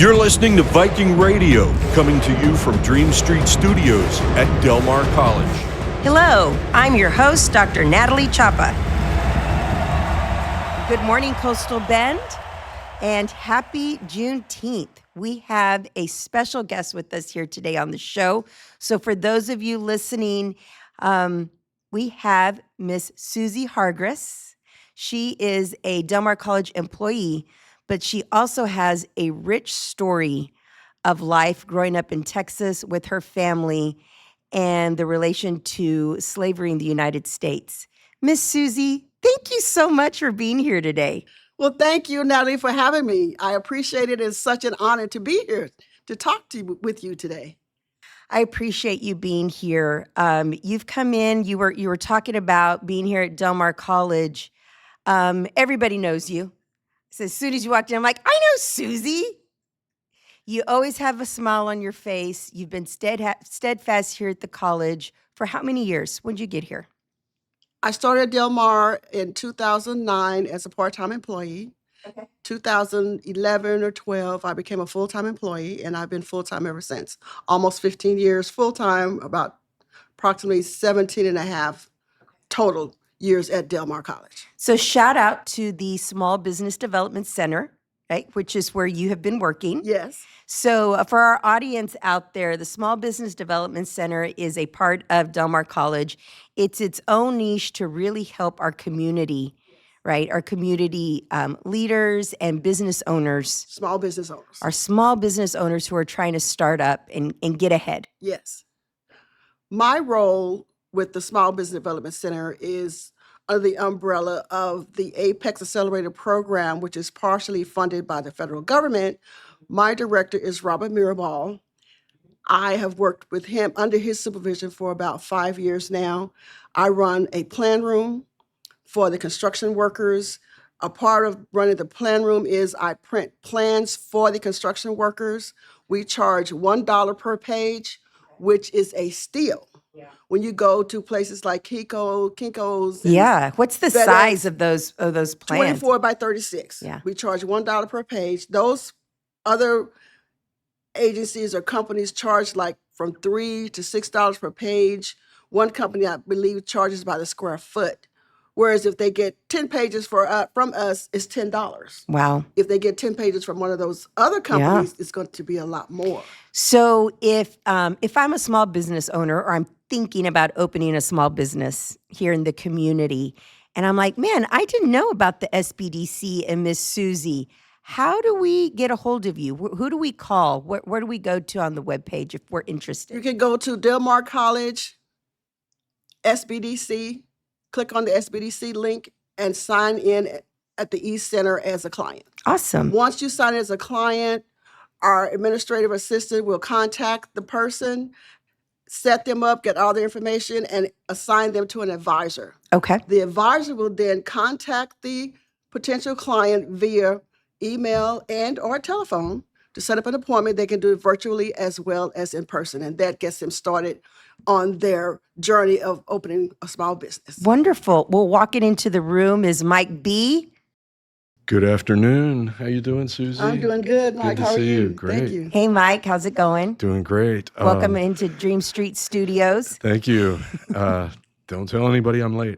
You're listening to Viking Radio, coming to you from Dream Street Studios at Del Mar College. Hello, I'm your host, Dr. Natalie Chapa. Good morning, Coastal Bend, and happy Juneteenth. We have a special guest with us here today on the show. So for those of you listening, we have Miss Susie Hargress. She is a Del Mar College employee, but she also has a rich story of life growing up in Texas with her family and the relation to slavery in the United States. Miss Susie, thank you so much for being here today. Well, thank you, Natalie, for having me. I appreciate it. It's such an honor to be here to talk with you today. I appreciate you being here. You've come in, you were talking about being here at Del Mar College. Everybody knows you. So as soon as you walked in, I'm like, I know Susie. You always have a smile on your face. You've been steadfast here at the college for how many years? When did you get here? I started at Del Mar in 2009 as a part-time employee. Okay. 2011 or 12, I became a full-time employee, and I've been full-time ever since. Almost 15 years full-time, about approximately 17 and a half total years at Del Mar College. So shout out to the Small Business Development Center, right, which is where you have been working. Yes. So for our audience out there, the Small Business Development Center is a part of Del Mar College. It's its own niche to really help our community, right? Our community leaders and business owners. Small business owners. Our small business owners who are trying to start up and get ahead. Yes. My role with the Small Business Development Center is under the umbrella of the Apex Accelerator Program, which is partially funded by the federal government. My director is Robert Mirabal. I have worked with him under his supervision for about 5 years now. I run a plan room for the construction workers. A part of running the plan room is I print plans for the construction workers. We charge $1 per page, which is a steal. Yeah. When you go to places like Kinko's. Yeah. What's the FedEx, size of those plans? 24 by 36. Yeah. We charge $1 per page. Those other agencies or companies charge like from $3 to $6 per page. One company, I believe, charges by the square foot. Whereas if they get 10 pages from us, it's $10. Wow. If they get 10 pages from one of those other companies, It's going to be a lot more. So if I'm a small business owner or I'm thinking about opening a small business here in the community, and I'm like, man, I didn't know about the SBDC and Miss Susie. How do we get a hold of you? Who do we call? Where do we go to on the webpage if we're interested? You can go to Del Mar College, SBDC, click on the SBDC link, and sign in at the East Center as a client. Awesome. Once you sign in as a client, our administrative assistant will contact the person, set them up, get all the information, and assign them to an advisor. Okay. The advisor will then contact the potential client via email and or telephone to set up an appointment. They can do it virtually as well as in person, and that gets them started on their journey of opening a small business. Wonderful. Well, walking into the room is Mike B. Good afternoon. How you doing, Susie? I'm doing good, Mike. Good to How are see you? you. Great. Thank you. Hey, Mike. How's it going? Doing great. Welcome into Dream Street Studios. Thank you. Don't tell anybody I'm late.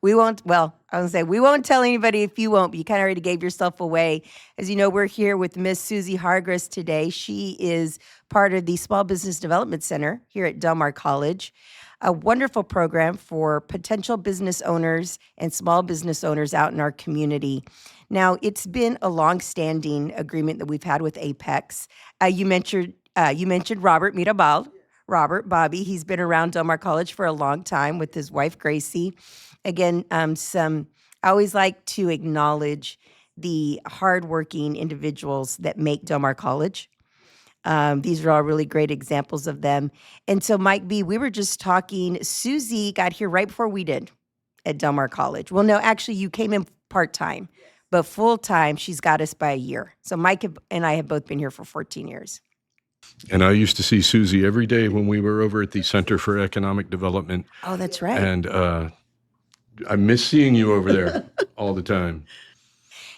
We won't tell anybody if you won't, but you kind of already gave yourself away. As you know, we're here with Miss Susie Hargress today. She is part of the Small Business Development Center here at Del Mar College, a wonderful program for potential business owners and small business owners out in our community. Now, it's been a long-standing agreement that we've had with Apex. You mentioned Robert Mirabal. Robert, Bobby, he's been around Del Mar College for a long time with his wife, Gracie. Again, I always like to acknowledge the hardworking individuals that make Del Mar College. These are all really great examples of them. And so, Mike B., we were just talking, Susie got here right before we did at Del Mar College. Well, no, actually, you came in part-time, but full-time, she's got us by a year. So Mike and I have both been here for 14 years. And I used to see Susie every day when we were over at the Center for Economic Development. Oh, that's right. And I miss seeing you over there all the time.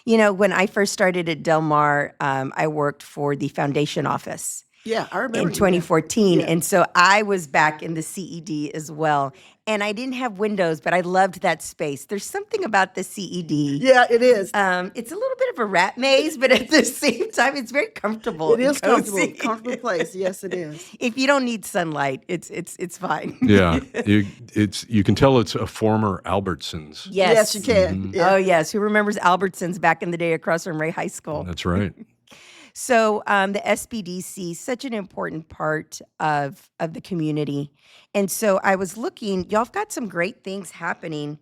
When I first started at Del Mar, I worked for the foundation office Yeah, I remember in you. Yeah. 2014. Yeah. And so I was back in the CED as well. And I didn't have windows, but I loved that space. There's something about the CED. Yeah, it is. It's a little bit of a rat maze, but at the same time, it's very comfortable. It and is comfortable. cozy. Comfortable place. Yes, it is. If you don't need sunlight, it's fine. Yeah, you can tell it's a former Albertsons. Yes, you can. Yeah. Oh, yes. Who remembers Albertsons back in the day across from Ray High School? That's right. So the SBDC, such an important part of the community. And so I was looking, y'all have got some great things happening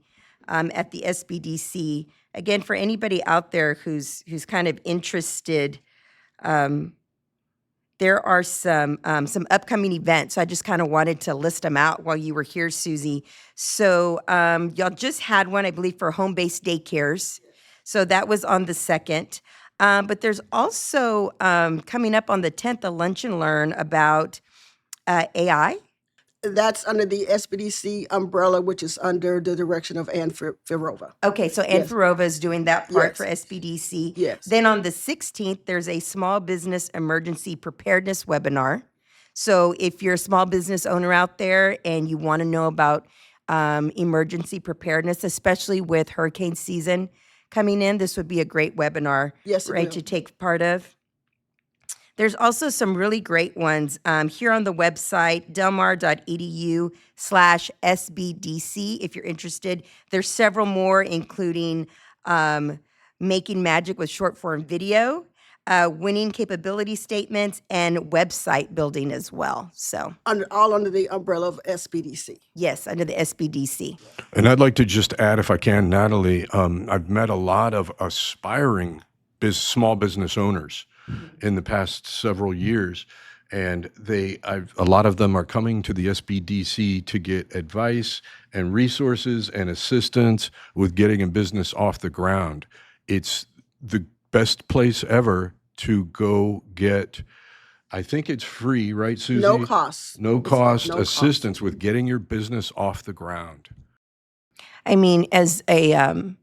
at the SBDC. Again, for anybody out there who's kind of interested, there are some upcoming events. So I just kind of wanted to list them out while you were here, Susie. So y'all just had one, I believe, for home-based daycares. So that was on the 2nd. But there's also coming up on the 10th, a lunch and learn about AI. That's under the SBDC umbrella, which is under the direction of Ann Firova. Okay, so Ann Yes. Firova is doing that part Yes. for SBDC. Yes. Then on the 16th, there's a small business emergency preparedness webinar. So if you're a small business owner out there and you want to know about emergency preparedness, especially with hurricane season coming in, this would be a great webinar, Yes, it right, will. to take part of. There's also some really great ones here on the website, delmar.edu/SBDC, if you're interested. There's several more, including making magic with short form video, winning capability statements, and website building as well. So, All under the umbrella of SBDC. yes, under the SBDC. And I'd like to just add, if I can, Natalie, I've met a lot of aspiring small business owners in the past several years, and a lot of them are coming to the SBDC to get advice and resources and assistance with getting a business off the ground. It's the best place ever to go get. I think it's free, right, Susie? No cost. No cost No cost. assistance with getting your business off the ground. I mean, as a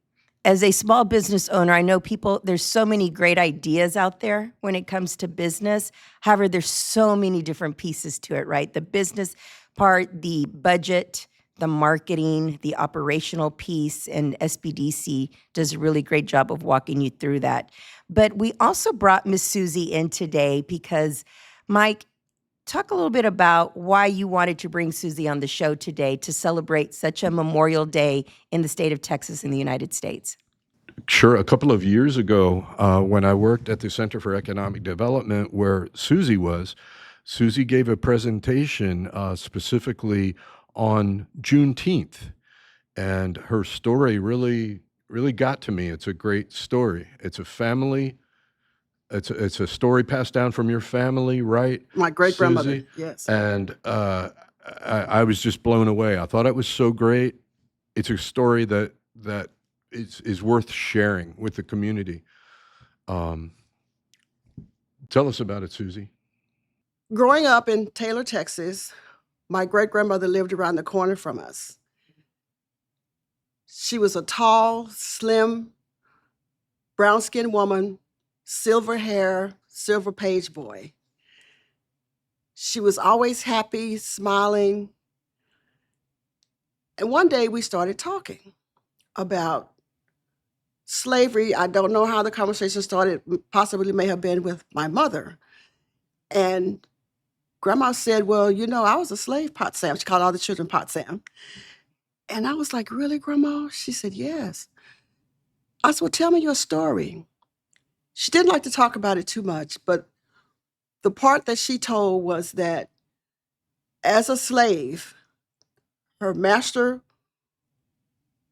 small business owner, I know there's so many great ideas out there when it comes to business. However, there's so many different pieces to it, right? The business part, the budget, the marketing, the operational piece, and SBDC does a really great job of walking you through that. But we also brought Miss Susie in today because, Mike, talk a little bit about why you wanted to bring Susie on the show today to celebrate such a Memorial Day in the state of Texas in the United States. Sure. A couple of years ago, when I worked at the Center for Economic Development, where Susie was, Susie gave a presentation specifically on Juneteenth, and her story really got to me. It's a great story. It's a family. It's a story passed down from your family, right? My great-grandmother, Susie? yes. And I was just blown away. I thought it was so great. It's a story that is worth sharing with the community. Tell us about it, Susie. Growing up in Taylor, Texas, my great-grandmother lived around the corner from us. She was a tall, slim, brown-skinned woman, silver hair, silver page boy. She was always happy, smiling. And one day we started talking about slavery. I don't know how the conversation started, possibly may have been with my mother. And Grandma said, well, I was a slave, Pot Sam. She called all the children Pot Sam. And I was like, really, Grandma? She said, yes. I said, well, tell me your story. She didn't like to talk about it too much, but the part that she told was that as a slave, her master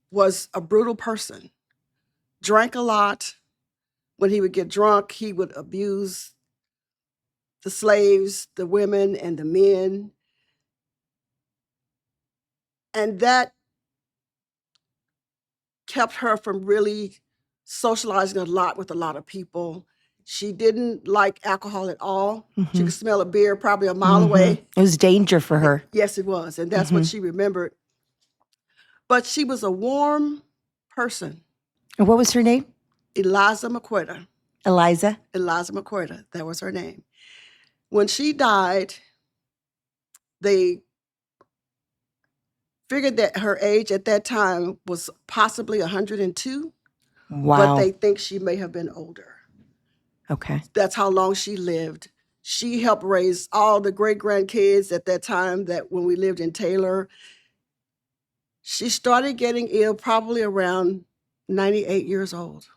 was a brutal person, drank a lot. When he would get drunk, he would abuse the slaves, the women, and the men. And that kept her from really socializing a lot with a lot of people. She didn't like alcohol at all. She could smell a beer probably a mile away. It was danger for her. Yes, it was. And that's what she remembered. But she was a warm person. And what was her name? Eliza McQuarter. Eliza? Eliza McQuarter, that was her name. When she died, they figured that her age at that time was possibly 102, but Wow. they think she may have been older. Okay. That's how long she lived. She helped raise all the great-grandkids at that time that when we lived in Taylor. She started getting ill probably around 98 years old.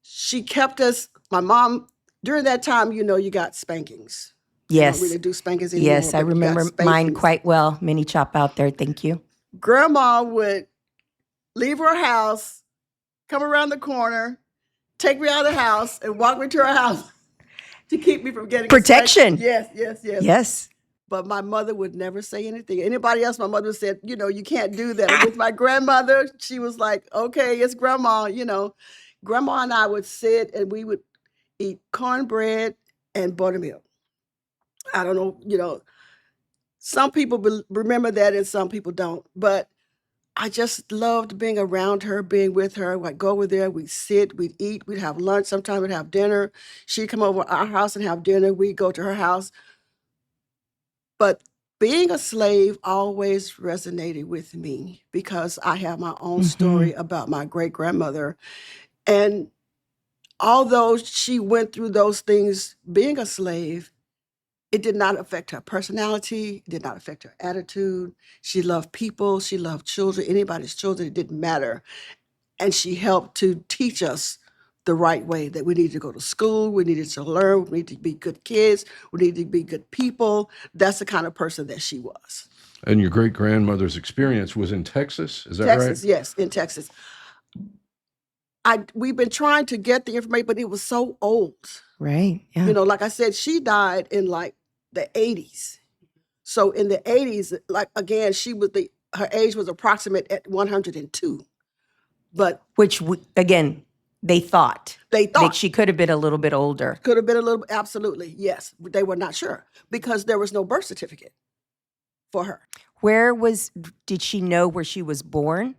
She kept us, my mom, during that time, you got spankings. They don't Yes. really do spankings anymore. Yes, I but you got remember mine spankings. quite well. Mini chop out there. Thank you. Grandma would leave her house, come around the corner, take me out of the house, and walk me to her house to keep me from getting a Protection. spanking. Yes. Yes. But my mother would never say anything. Anybody else, my mother said, you can't do that. With my grandmother, she was like, okay, it's grandma, Grandma and I would sit and we would eat cornbread and buttermilk. I don't know, some people remember that and some people don't. But I just loved being around her, being with her. I'd go over there, we'd sit, we'd eat, we'd have lunch, sometimes we'd have dinner. She'd come over to our house and have dinner. We'd go to her house. But being a slave always resonated with me because I have my own story about my great-grandmother. And although she went through those things being a slave, it did not affect her personality. It did not affect her attitude. She loved people. She loved children, anybody's children. It didn't matter. And she helped to teach us the right way, that we needed to go to school, we needed to learn, we needed to be good kids, we needed to be good people. That's the kind of person that she was. And your great-grandmother's experience was in Texas, is that Texas, right? yes, in Texas. We've been trying to get the information, but it was so old. Right. Yeah. Like I said, she died in like the 80s. So in the 80s, like again, her age was approximate at 102. But Which, again, they thought. they thought She could have been a little bit older. could have been a little, absolutely, yes. But they were not sure because there was no birth certificate for her. Did she know where she was born?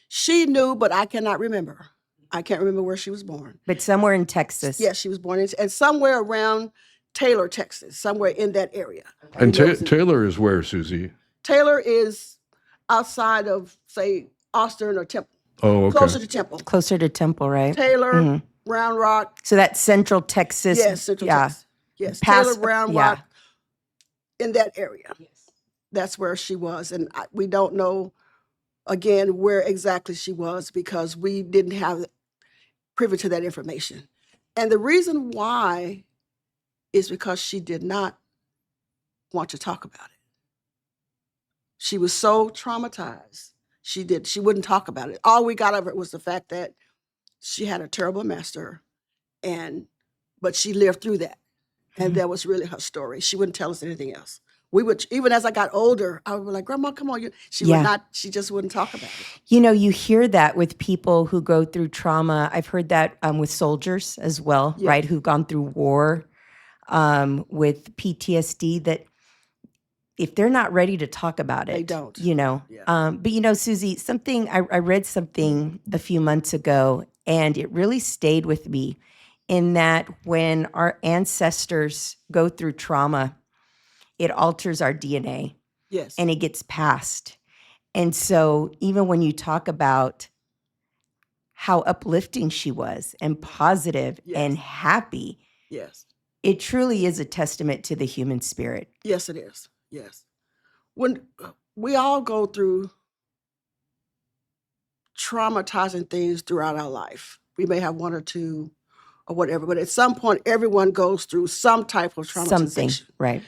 She knew, but I cannot remember. I can't remember where she was born. But somewhere in Texas. Yes, she was born and somewhere around Taylor, Texas, somewhere in that area. And Taylor is where, Susie? Taylor is outside of, say, Austin or Temple. Oh, okay. Closer to Temple. Closer to Temple, right? Taylor, Round Rock. So that's Central Texas. Yes, Central Texas. Yes, Past- Taylor, Round yeah. Rock, in that area. That's where she was. And we don't know, again, where exactly she was because we didn't have privy to that information. And the reason why is because she did not want to talk about it. She was so traumatized. She wouldn't talk about it. All we got of it was the fact that she had a terrible master, but she lived through that. And that was really her story. She wouldn't tell us anything else. We would, even as I got older, I would be like, Grandma, come on. She just wouldn't talk about it. You hear that with people who go through trauma. I've heard that with soldiers as well, right? Who've gone through war with PTSD, that if they're not ready to talk about it, They don't. But Susie, I read something a few months ago, and it really stayed with me in that when our ancestors go through trauma, it alters our DNA. Yes. And it gets passed. And so even when you talk about how uplifting she was and positive and happy, Yes. it truly is a testament to the human spirit. Yes, it is. Yes. When we all go through traumatizing things throughout our life, we may have one or two or whatever, but at some point, everyone goes through some type of traumatization. Something, right.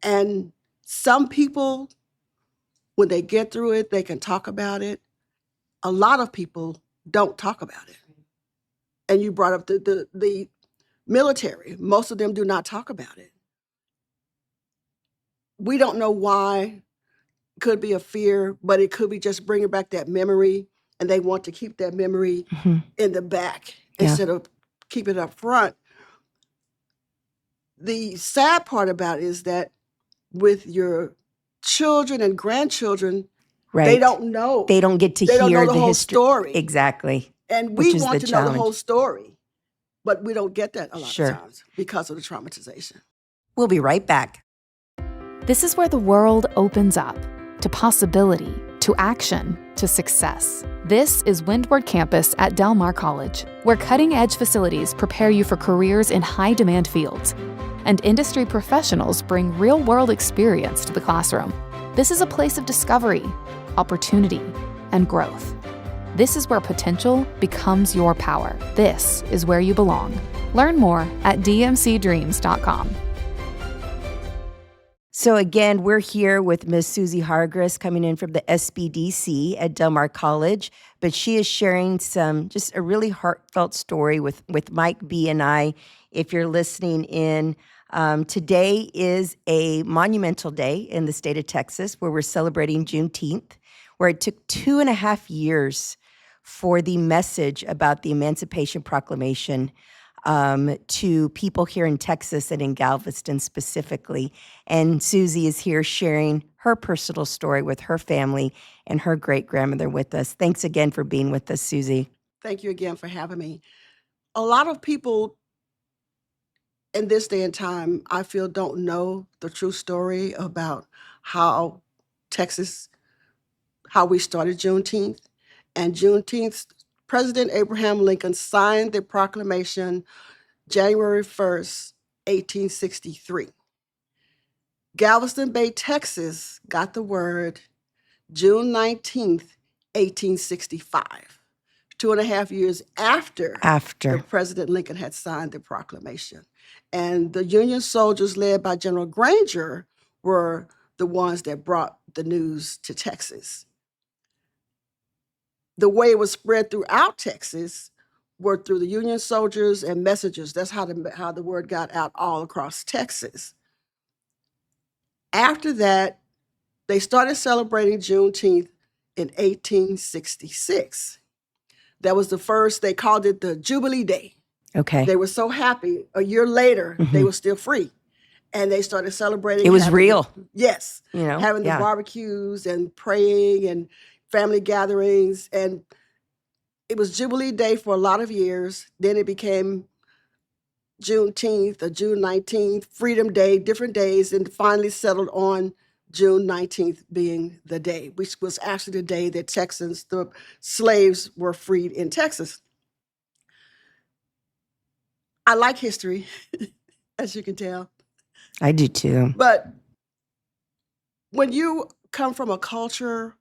And some people, when they get through it, they can talk about it. A lot of people don't talk about it. And you brought up the military. Most of them do not talk about it. We don't know why. It could be a fear, but it could be just bringing back that memory, and they want to keep that memory in the back instead of keep it up front. The sad part about it is that with your children and grandchildren, Right. they don't know. They don't get to They hear don't know the whole history. story. Exactly. And Which we is want the to know the whole challenge. story, but we don't get that a lot Sure. of times because of the traumatization. We'll be right back. This is where the world opens up to possibility, to action, to success. This is Windward Campus at Del Mar College, where cutting-edge facilities prepare you for careers in high-demand fields, and industry professionals bring real-world experience to the classroom. This is a place of discovery, opportunity, and growth. This is where potential becomes your power. This is where you belong. Learn more at dmcdreams.com. So again, we're here with Miss Susie Hargress coming in from the SBDC at Del Mar College, but she is sharing just a really heartfelt story with Mike B and I. If you're listening in, today is a monumental day in the state of Texas where we're celebrating Juneteenth, where it took 2.5 years for the message about the Emancipation Proclamation to people here in Texas and in Galveston specifically. And Susie is here sharing her personal story with her family and her great-grandmother with us. Thanks again for being with us, Susie. Thank you again for having me. A lot of people in this day and time, I feel, don't know the true story about how we started Juneteenth. And Juneteenth, President Abraham Lincoln signed the proclamation January 1st, 1863. Galveston Bay, Texas got the word June 19th, 1865, 2.5 years after President Lincoln had signed the proclamation. And the Union soldiers led by General Granger were the ones that brought the news to Texas. The way it was spread throughout Texas were through the Union soldiers and messengers. That's how the word got out all across Texas. After that, they started celebrating Juneteenth in 1866. That was the first, they called it the Jubilee Day. Okay. They were so happy. A year later, they were still free. And they started celebrating. It was real. Yes. You know, having the barbecues and praying and family gatherings. And it was Jubilee Day for a lot of years. Then it became Juneteenth or June 19th, Freedom Day, different days, and finally settled on June 19th being the day, which was actually the day that Texans, the slaves, were freed in Texas. I like history, as you can tell. I do too. But when you come from a culture,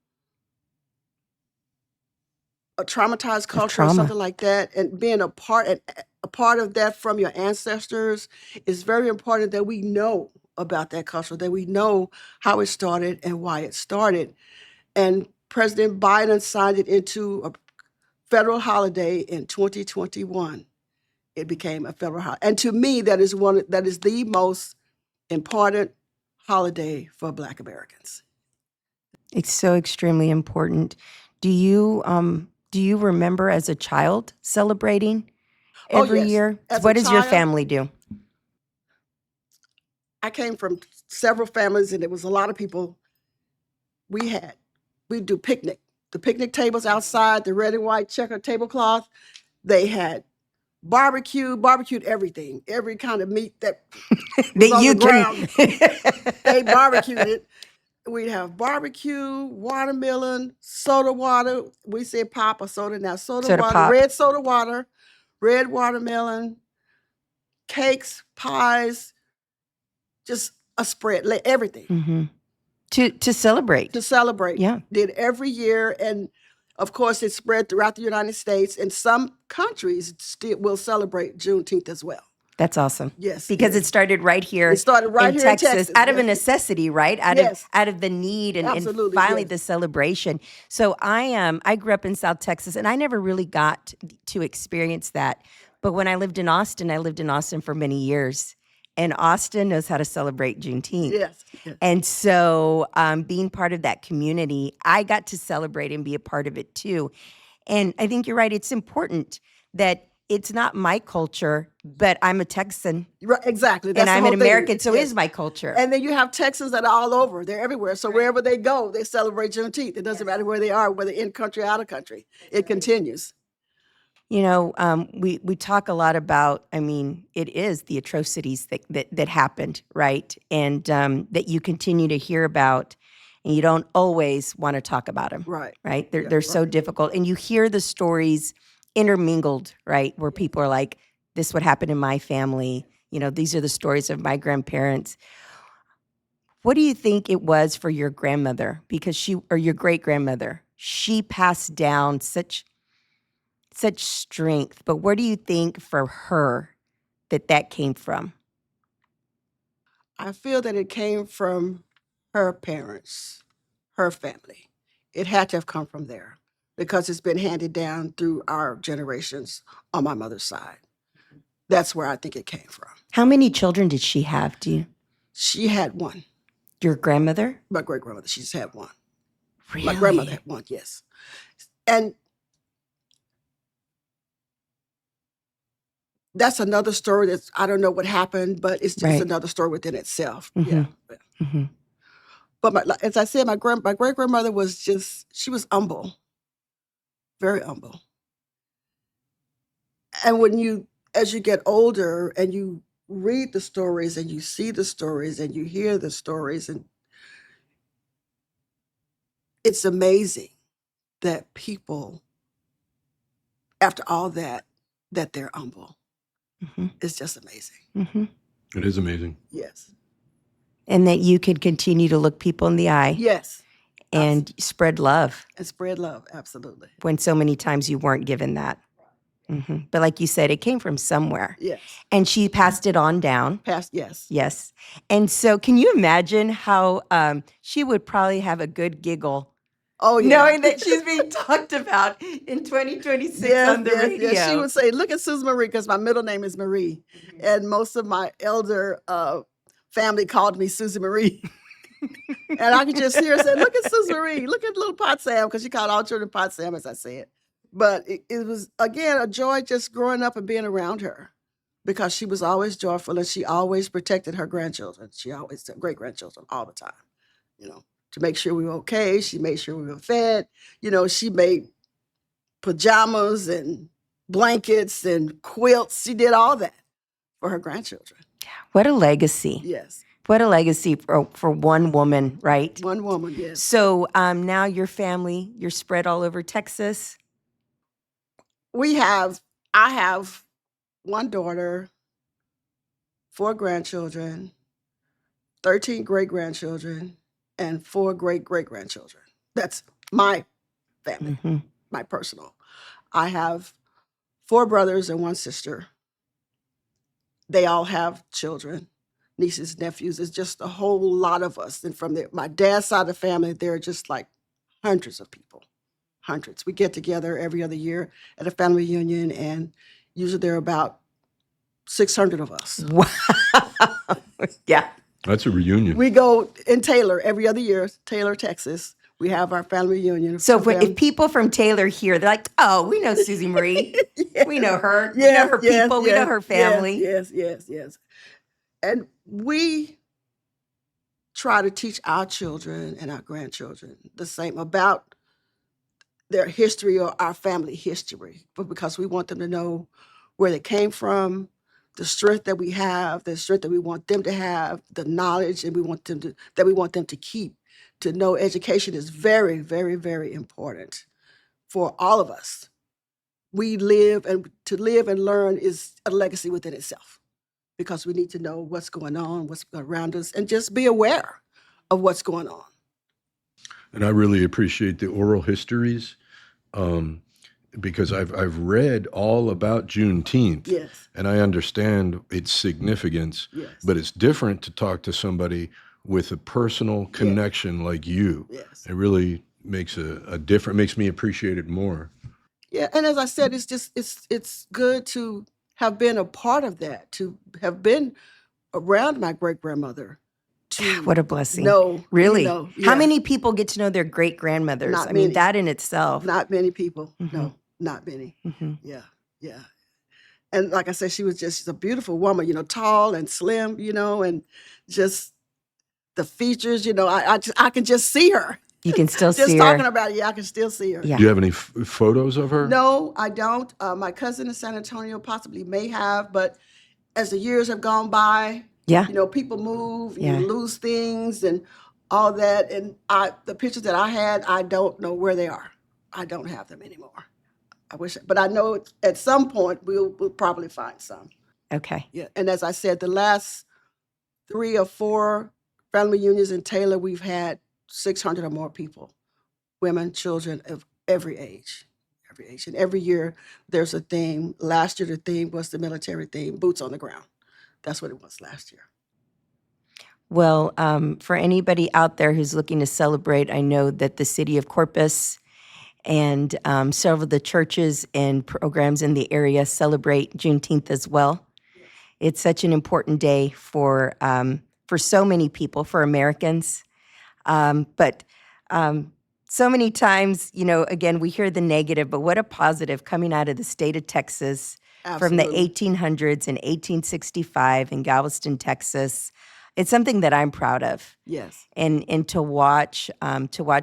a traumatized culture or something like that, and being a part of that from your ancestors, it's very important that we know about that culture, that we know how it started and why it started. And President Biden signed it into a federal holiday in 2021. It became a federal holiday. And to me, that is the most important holiday for Black Americans. It's so extremely important. Do you remember as a child celebrating every year? What does your family do? I came from several families, and it was a lot of people. We'd do picnic. The picnic tables outside, the red and white checkered tablecloth. They had barbecued everything, every kind of meat that was on the ground. They barbecued it. We'd have barbecue, watermelon, soda water. We say pop or soda now. Soda water, pop. Red soda water, red watermelon, cakes, pies, just a spread, everything. Mm-hmm. To celebrate. To celebrate. Yeah. Did every year. And of course, it spread throughout the United States. And some countries still will celebrate Juneteenth as well. That's awesome. Yes. Because it started right here. It started right here in Texas. Out of a necessity, right? Out of the need and finally the celebration. So I grew up in South Texas, and I never really got to experience that. But when I lived in Austin for many years. And Austin knows how to celebrate Juneteenth. Yes. And so being part of that community, I got to celebrate and be a part of it too. And I think you're right. It's important that it's not my culture, but I'm a Texan. Right, exactly. That's and I'm an American, so it is my culture. And then you have Texans that are all over. They're everywhere. So wherever they go, they celebrate Juneteenth. It doesn't matter where they are, whether in country or out of country. It continues. We talk a lot about. I mean, it is the atrocities that happened, right? And that you continue to hear about, and you don't always want to talk about them, Right. right? They're Yeah, they're so right. difficult, and you hear the stories intermingled, right? Where people are like, "This would happen in my family." These are the stories of my grandparents. What do you think it was for your grandmother? Because or your great grandmother, she passed down such strength. But where do you think for her that came from? I feel that it came from her parents, her family. It had to have come from there because it's been handed down through our generations on my mother's side. That's where I think it came from. How many children did she have? She had one. Your grandmother? My great grandmother, she just had one. Really? My grandmother had one, yes. And that's another story that's, I don't know what happened, but it's just Right. another story within itself. Mhm. Yeah. Hmm. But as I said, my great grandmother was she was humble, very humble. And as you get older and you read the stories and you see the stories and you hear the stories, and it's amazing that people, after all that they're humble. Hmm. It's just amazing. Hmm. It is amazing. Yes. And that you could continue to look people in the eye Yes. and spread love And spread love, absolutely. when so many times you weren't given that. But like you said, it came from somewhere. Yes. And she passed it on down. Yes. Yes. And so can you imagine how she would probably have a good giggle Oh, yeah. knowing that she's being talked about in 2026 on the radio? Yes. She would say, look at Susie Marie, because my middle name is Marie. And most of my elder family called me Susie Marie. And I could just hear her say, look at Susie Marie, look at little Pot Sam, because she called all children Pot Sam, as I said. But it was, again, a joy just growing up and being around her, because she was always joyful and she always protected her grandchildren. She always, great grandchildren, all the time, to make sure we were okay. She made sure we were fed. She made pajamas and blankets and quilts. She did all that for her grandchildren. What a legacy. Yes. What a legacy for one woman, right? One woman, yes. So now your family, you're spread all over Texas. I have one daughter, 4 grandchildren, 13 great-grandchildren, and 4 great-great-grandchildren. That's my family, Mm-hmm. my personal. I have 4 brothers and 1 sister. They all have children, nieces, nephews. It's just a whole lot of us. And from my dad's side of the family, there are just like hundreds of people. Hundreds. We get together every other year at a family reunion, and usually there are about 600 of us. Wow. Yeah. That's a reunion. We go in Taylor every other year, Taylor, Texas. We have our family reunion. So if people from Taylor hear, they're like, oh, we know Susie Marie. Yes. We know her. Yes, we know her yes, people. We yes, know her family. Yes. And we try to teach our children and our grandchildren the same about their history or our family history, but because we want them to know where they came from, the strength that we have, the strength that we want them to have, the knowledge that we want them to keep. To know education is very, very, very important for all of us. To live and learn is a legacy within itself, because we need to know what's going on, what's around us, and just be aware of what's going on. And I really appreciate the oral histories because I've read all about Juneteenth. Yes. And I understand its significance, Yes. but it's different to talk to somebody with a personal connection like you. Yes. It really makes makes me appreciate it more. Yeah, and as I said, it's good to have been a part of that, to have been around my great grandmother. What a blessing. No, Really? yeah. How many people get to know their great grandmothers? Not I mean, many. that in itself. Not many people. Mhm. No, not many. Mhm. Yeah. And like I said, she's a beautiful woman, tall and slim, and just the features, I can just see her. You can still Just see talking her. about it, yeah, I can still see her. Yeah. Do you have any photos of her? No, I don't. My cousin in San Antonio possibly may have, but as the years have gone by, Yeah. people move, Yeah. you lose things and all that. And the pictures that I had, I don't know where they are. I don't have them anymore. I wish, but I know at some point we'll probably find some. Okay. Yeah. And as I said, the last 3 or 4 family reunions in Taylor, we've had 600 or more people, women, children of every age. And every year there's a theme. Last year the theme was the military theme, boots on the ground. That's what it was last year. Well, for anybody out there who's looking to celebrate, I know that the city of Corpus and several of the churches and programs in the area celebrate Juneteenth as well. It's such an important day for so many people, for Americans. But so many times, again, we hear the negative, but what a positive coming out of the state of Texas from the Absolutely. 1800s in 1865 in Galveston, Texas. It's something that I'm proud of. Yes. And to watch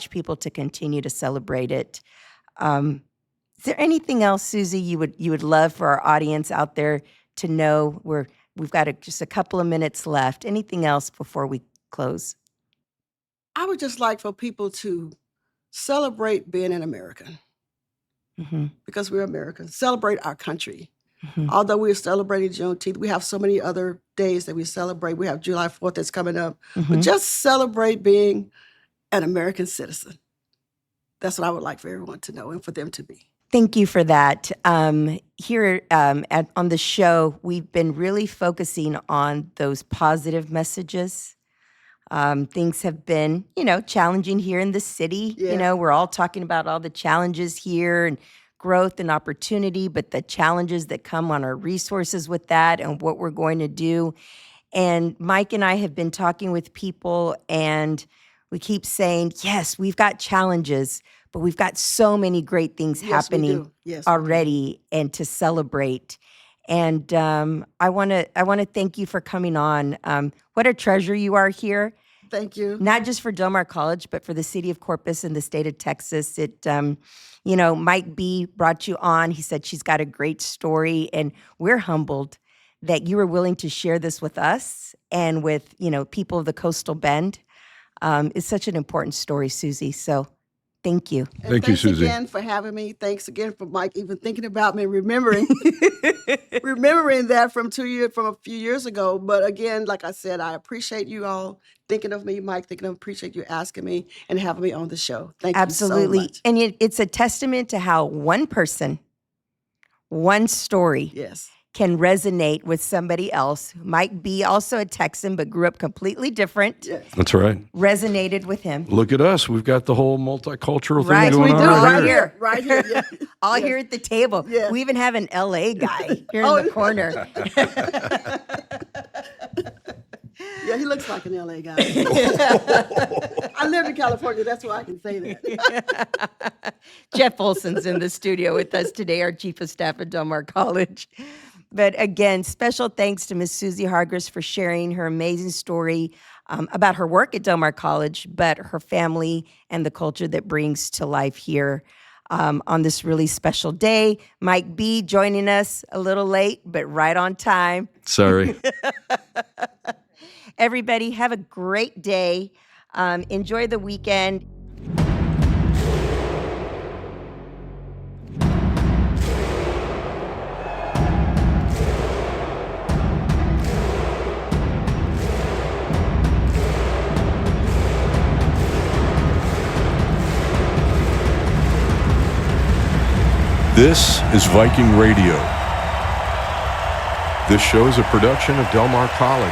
people to continue to celebrate it. Is there anything else, Susie, you would love for our audience out there to know? We've got just a couple of minutes left. Anything else before we close? I would just like for people to celebrate being an American Mm-hmm. because we're Americans. Celebrate our country. Mm-hmm. Although we're celebrating Juneteenth, we have so many other days that we celebrate. We have July 4th that's coming up. Mm-hmm. But just celebrate being an American citizen. That's what I would like for everyone to know and for them to be. Thank you for that. Here on the show, we've been really focusing on those positive messages. Things have been, challenging here in the city. Yeah. We're all talking about all the challenges here and growth and opportunity, but the challenges that come on our resources with that and what we're going to do. And Mike and I have been talking with people, and we keep saying, yes, we've got challenges, but we've got so many great things Yes, we happening do. Yes, we do. already and to celebrate. And I want to thank you for coming on. What a treasure you are here, Thank you. not just for Del Mar College, but for the city of Corpus and the state of Texas. Mike B brought you on. He said she's got a great story, and we're humbled that you were willing to share this with us and with, people of the Coastal Bend. It's such an important story, Susie. So thank you. And Thank you, thanks Susie. again for having me. Thanks again for Mike even thinking about me, remembering that from a few years ago. But again, like I said, I appreciate you all thinking of me, Mike, appreciate you asking me and having me on the show. Thank Absolutely. you so much. And it's a testament to how one person, one story Yes. can resonate with somebody else who might be also a Texan but grew up completely different. Yes. That's right. Resonated with him. Look at us. We've got the whole multicultural thing Right, going we on do, right right here. here. Right here. Yeah. All Yes. here at the table. Yes. We even have an LA guy here Oh, in the corner. Yeah, he looks like an LA guy. I lived in California. That's why I can say that. Jeff Olson's in the studio with us today, our chief of staff at Del Mar College. But again, special thanks to Miss Susie Hargress for sharing her amazing story about her work at Del Mar College, but her family and the culture that brings to life here on this really special day. Mike B joining us a little late, but right on time. Sorry. Everybody, have a great day. Enjoy the weekend. This is Viking Radio. This show is a production of Del Mar College.